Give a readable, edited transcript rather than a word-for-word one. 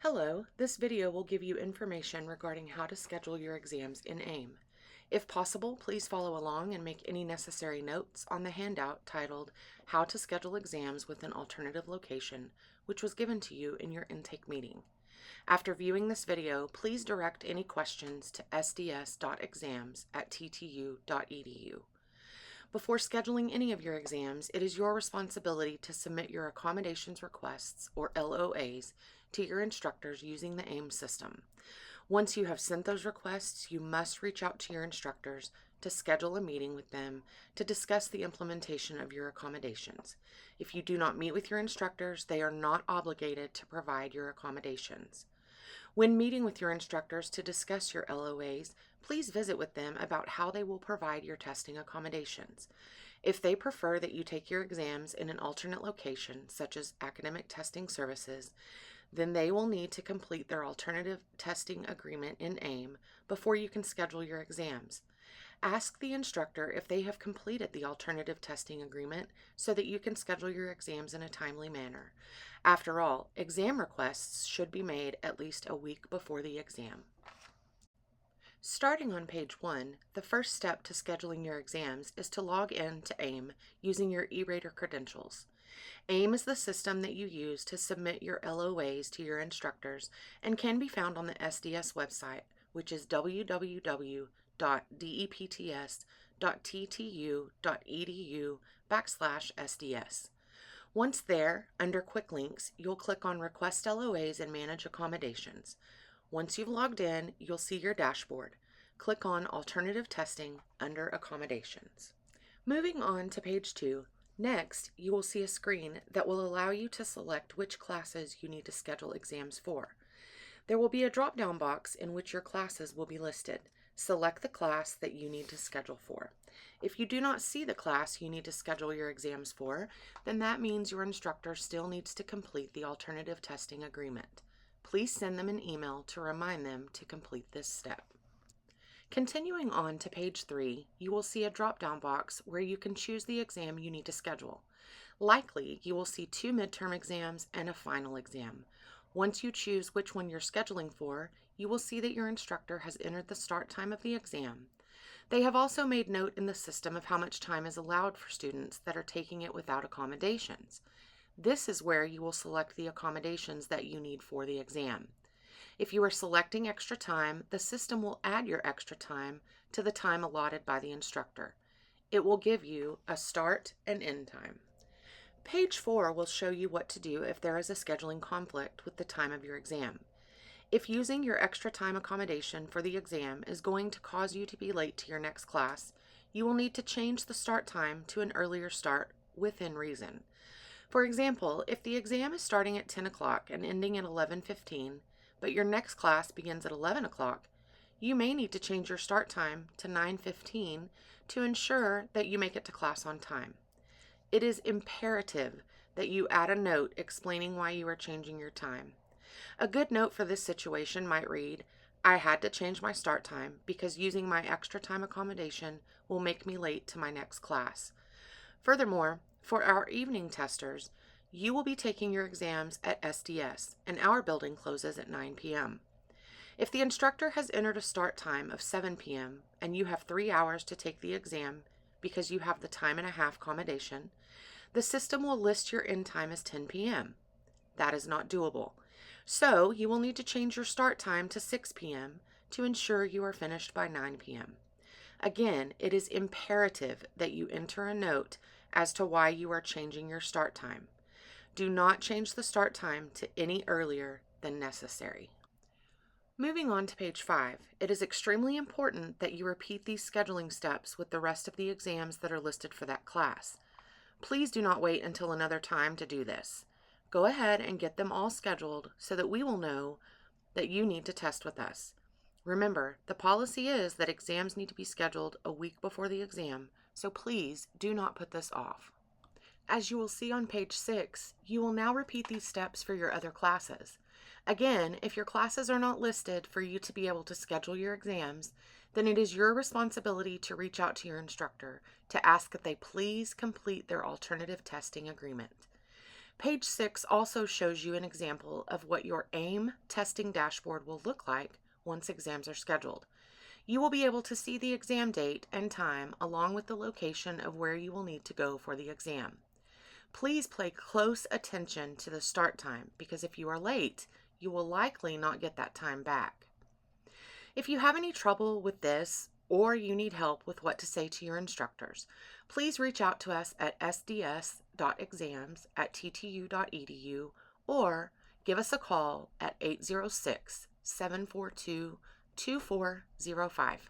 Hello, this video will give you information regarding how to schedule your exams in AIM. If possible, please follow along and make any necessary notes on the handout titled How to Schedule Exams with an Alternative Location, which was given to you in your intake meeting. After viewing this video, please direct any questions to sds.exams@ttu.edu. Before scheduling any of your exams, it is your responsibility to submit your accommodations requests, or LOAs, to your instructors using the AIM system. Once you have sent those requests, you must reach out to your instructors to schedule a meeting with them to discuss the implementation of your accommodations. If you do not meet with your instructors, they are not obligated to provide your accommodations. When meeting with your instructors to discuss your LOAs, please visit with them about how they will provide your testing accommodations. If they prefer that you take your exams in an alternate location, such as academic testing services, then they will need to complete their alternative testing agreement in AIM before you can schedule your exams. Ask the instructor if they have completed the alternative testing agreement so that you can schedule your exams in a timely manner. After all, exam requests should be made at least a week before the exam. Starting on page 1, the first step to scheduling your exams is to log in to AIM using your E-Rater credentials. AIM is the system that you use to submit your LOAs to your instructors and can be found on the SDS website, which is www.depts.ttu.edu/SDS. Once there, under Quick Links, you'll click on Request LOAs and Manage Accommodations. Once you've logged in, you'll see your dashboard. Click on Alternative Testing under Accommodations. Moving on to page 2, next, you will see a screen that will allow you to select which classes you need to schedule exams for. There will be a drop-down box in which your classes will be listed. Select the class that you need to schedule for. If you do not see the class you need to schedule your exams for, then that means your instructor still needs to complete the alternative testing agreement. Please send them an email to remind them to complete this step. Continuing on to page 3, you will see a drop-down box where you can choose the exam you need to schedule. Likely, you will see 2 midterm exams and a final exam. Once you choose which one you're scheduling for, you will see that your instructor has entered the start time of the exam. They have also made note in the system of how much time is allowed for students that are taking it without accommodations. This is where you will select the accommodations that you need for the exam. If you are selecting extra time, the system will add your extra time to the time allotted by the instructor. It will give you a start and end time. Page 4 will show you what to do if there is a scheduling conflict with the time of your exam. If using your extra time accommodation for the exam is going to cause you to be late to your next class, you will need to change the start time to an earlier start within reason. For example, if the exam is starting at 10 o'clock and ending at 11:15, but your next class begins at 11 o'clock, you may need to change your start time to 9:15 to ensure that you make it to class on time. It is imperative that you add a note explaining why you are changing your time. A good note for this situation might read, I had to change my start time because using my extra time accommodation will make me late to my next class. Furthermore, for our evening testers, you will be taking your exams at SDS, and our building closes at 9 p.m. If the instructor has entered a start time of 7 p.m. and you have 3 hours to take the exam because you have the time and a half accommodation, the system will list your end time as 10 p.m. That is not doable. So you will need to change your start time to 6 p.m. to ensure you are finished by 9 p.m. Again, it is imperative that you enter a note as to why you are changing your start time. Do not change the start time to any earlier than necessary. Moving on to page 5, it is extremely important that you repeat these scheduling steps with the rest of the exams that are listed for that class. Please do not wait until another time to do this. Go ahead and get them all scheduled so that we will know that you need to test with us. Remember, the policy is that exams need to be scheduled a week before the exam, so please do not put this off. As you will see on page 6, you will now repeat these steps for your other classes. Again, if your classes are not listed for you to be able to schedule your exams, then it is your responsibility to reach out to your instructor to ask that they please complete their alternative testing agreement. Page 6 also shows you an example of what your AIM testing dashboard will look like once exams are scheduled. You will be able to see the exam date and time along with the location of where you will need to go for the exam. Please pay close attention to the start time because if you are late, you will likely not get that time back. If you have any trouble with this or you need help with what to say to your instructors, please reach out to us at sds.exams@ttu.edu or give us a call at 806-742-2405.